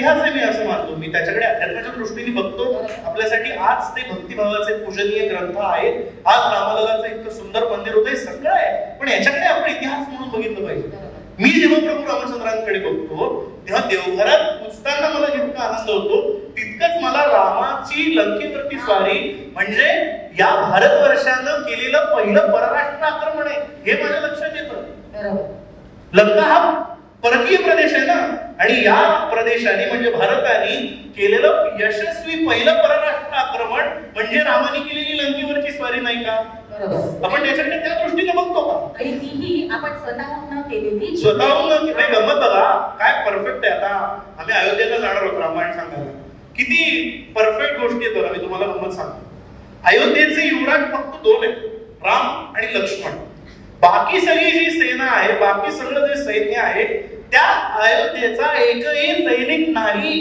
इतिहास आहे मी असं मानतो. मी त्याच्याकडे अध्यात्माच्या दृष्टीने बघतो. आपल्यासाठी आज ते भक्तिभावाचे पूजनीय ग्रंथ आहेत, आज रामललाचं इतकं सुंदर मंदिर होतं, हे सगळं आहे. पण याच्याकडे आपण इतिहास म्हणून बघितलं पाहिजे. मी जेव्हा प्रभू रामचंद्रांकडे बघतो तेव्हा देवघरात पुजताना मला जितका आनंद होतो तितकंच मला रामाची लंकेवरती स्वारी म्हणजे या भारतवर्षानं केलेलं पहिलं परराष्ट्र आक्रमण आहे हे माझ्या लक्षात येतं. लंका हा परकीय प्रदेश आहे ना, आणि या प्रदेशाने म्हणजे भारताने केलेलं यशस्वी पहिलं परराष्ट्र आक्रमण म्हणजे रामाने केलेली लंकेवरची स्वारी नाही का? आपण त्याच्याकडे त्या दृष्टीने बघतो का? आणि तीही आपण स्वतःहून केलेली, स्वतःहून नाही. गंमत बघा काय परफेक्ट आहे. आता आम्ही अयोध्येला जाणार होतो रामायण सांगायला, किती परफेक्ट गोष्टी आहेत. मी तुम्हाला गंमत सांगतो. अयोध्येचे युवराज फक्त दोन आहेत, राम आणि लक्ष्मण. बाकी सगळी जी सेना आहे, बाकी सगळं जे सैन्य आहे त्या अयोध्येचा एकही सैनिक नाही.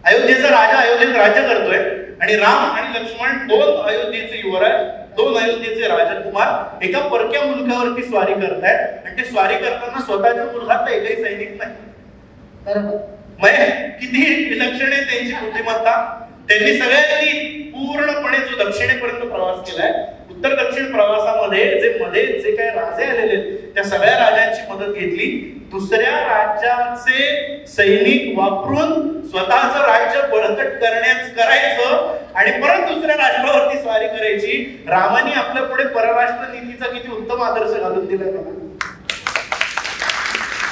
अयोध्येचा राजा अयोध्येत राज्य करतोय आणि राम आणि लक्ष्मण दोन अयोध्येचे युवराज, दोन अयोध्येचे राजकुमार एका परक्या मुलकावरती स्वारी करतायत आणि ते स्वारी करताना स्वतःच्या मुलगातला एकही सैनिक नाही. किती विलक्षण आहे त्यांची बुद्धिमत्ता. त्यांनी सगळ्यांनी पूर्णपणे जो दक्षिणेपर्यंत प्रवास केलाय, उत्तर दक्षिण प्रवासामध्ये जे काही राजे आलेले त्या सगळ्या राजांची मदत घेतली. दुसऱ्या राज्याचे सैनिक वापरून स्वतःचं राज्य बळकट करायचं आणि परत दुसऱ्या राष्ट्रावरती स्वारी करायची. रामाने आपल्या पुढे परराष्ट्र नीतीचा किती उत्तम आदर्श घालून दिलाय बघा.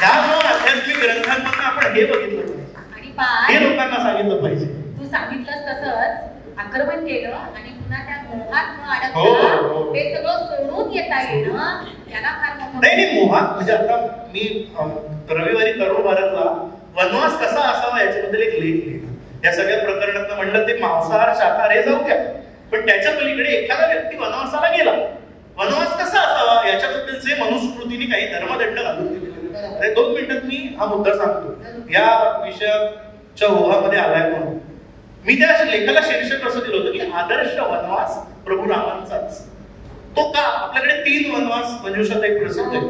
त्यामुळे आध्यात्मिक ग्रंथांमधून आपण हे बघितलं पाहिजे, हे लोकांना सांगितलं पाहिजे. तू सांगितलंस तसंच आक्रमण केलं आणि पुन्हा त्या मोहात न अडकता ते सगळं सोडून येता येणं त्याला फार मोठं. नाही मोहात म्हणजे आता मी रविवारी तरुण भारतला वनवास कसा असावा याच्याबद्दल एक लेख लिहिला. या सगळ्या प्रकरणात म्हणलं ते मांसाहार शाकाहार हे जाऊ द्या, पण त्याच्या पलीकडे एखादा व्यक्ती वनवासाला गेला, वनवास कसा असावा याच्याबद्दलचे मनुस्मृतीने काही धर्मदंड घालून दिलेले. 2 मिनिटात मी हा मुद्दा सांगतो या विषयाच्या ओघामध्ये आलाय म्हणून. मी त्या लेखाला शीर्षक असं दिलं होतं की आदर्श वनवास प्रभू रामांचाच. तो का? आपल्याकडे 3 वनवास मंजुषात एक प्रसिद्ध आहे.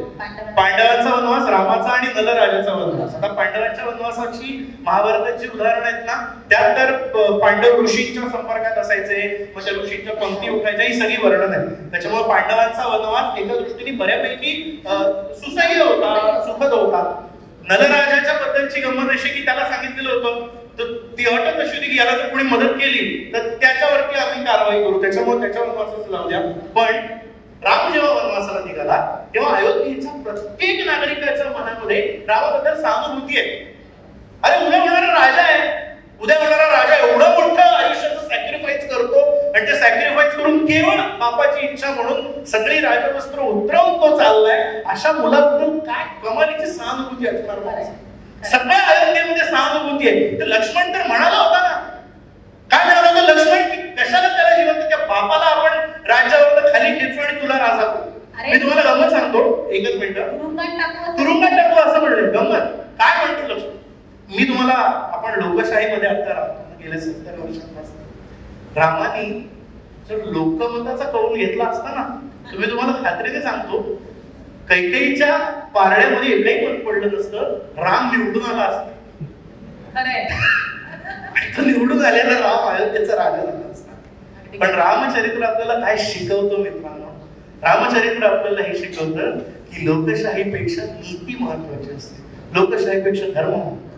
पांडवांचा वनवास, रामाचा आणि नलराजाचा वनवास. आता पांडवांच्या वनवासाची महाभारताची उदाहरण आहेत ना, त्यात तर पांडव ऋषींच्या संपर्कात असायचे, मग त्या ऋषींच्या पंक्ती उठायच्या, ही सगळी वर्णन आहे. त्याच्यामुळे पांडवांचा वनवास एका दृष्टीने बऱ्यापैकी सुसह्य होता, सुखद होता. नलराजाच्या बद्दलची गंमत अशी की त्याला सांगितलेलं होतं तर ती अटक अशी होती की याला जर कोणी मदत केली तर त्याच्यावरती आम्ही कारवाई करू, त्याच्यामुळे त्याच्या वनवासाच लावू द्या. पण राम जेव्हा वनवासाला निघाला तेव्हा अयोध्येच्या प्रत्येक नागरिकाच्या मनामध्ये रामाबद्दल सहानुभूती आहे. अरे उद्या होणारा राजा आहे, उद्या होणारा राजा एवढं मोठं आयुष्याचं सॅक्रिफाईस करतो आणि ते सॅक्रिफाईस करून केवळ बापाची इच्छा म्हणून सगळी राजवस्त्र उतरवून तो चाललाय. अशा मुलाबद्दल काय कमालीची सहानुभूती असणार मला. सगळ्या अयोध्येमध्ये सहानुभूती आहे. तर लक्ष्मण तर म्हणाला होता ना, काय म्हणाला होता लक्ष्मण की कशाला त्याला जिवंत, त्या बापाला आपण राज्यावर खाली खेचू आणि तुला राजा करू. मी तुम्हाला गंमत सांगतो, एकच मिनिट. तुरुंगात टाकू असं म्हणलं. गंमत काय म्हणतो लक्ष्मण? मी तुम्हाला, आपण लोकशाहीमध्ये आता राहतो गेल्या 70 वर्षांपासून. रामाने जर लोकमताचा कौल घेतला असता ना, तुम्ही तुम्हाला खात्रीने सांगतो कैकेयीच्या पारड्यामध्ये एकही मत पडलं नसतं, राम निवडून आला असता. तो निवडून आलेला राम अयोध्येचा राजा झाला असता. पण रामचरित्र आपल्याला काय शिकवतो मित्रांनो? रामचरित्र आपल्याला हे शिकवतं की लोकशाहीपेक्षा नीती महत्वाची असते, लोकशाहीपेक्षा धर्म महत्वाचा.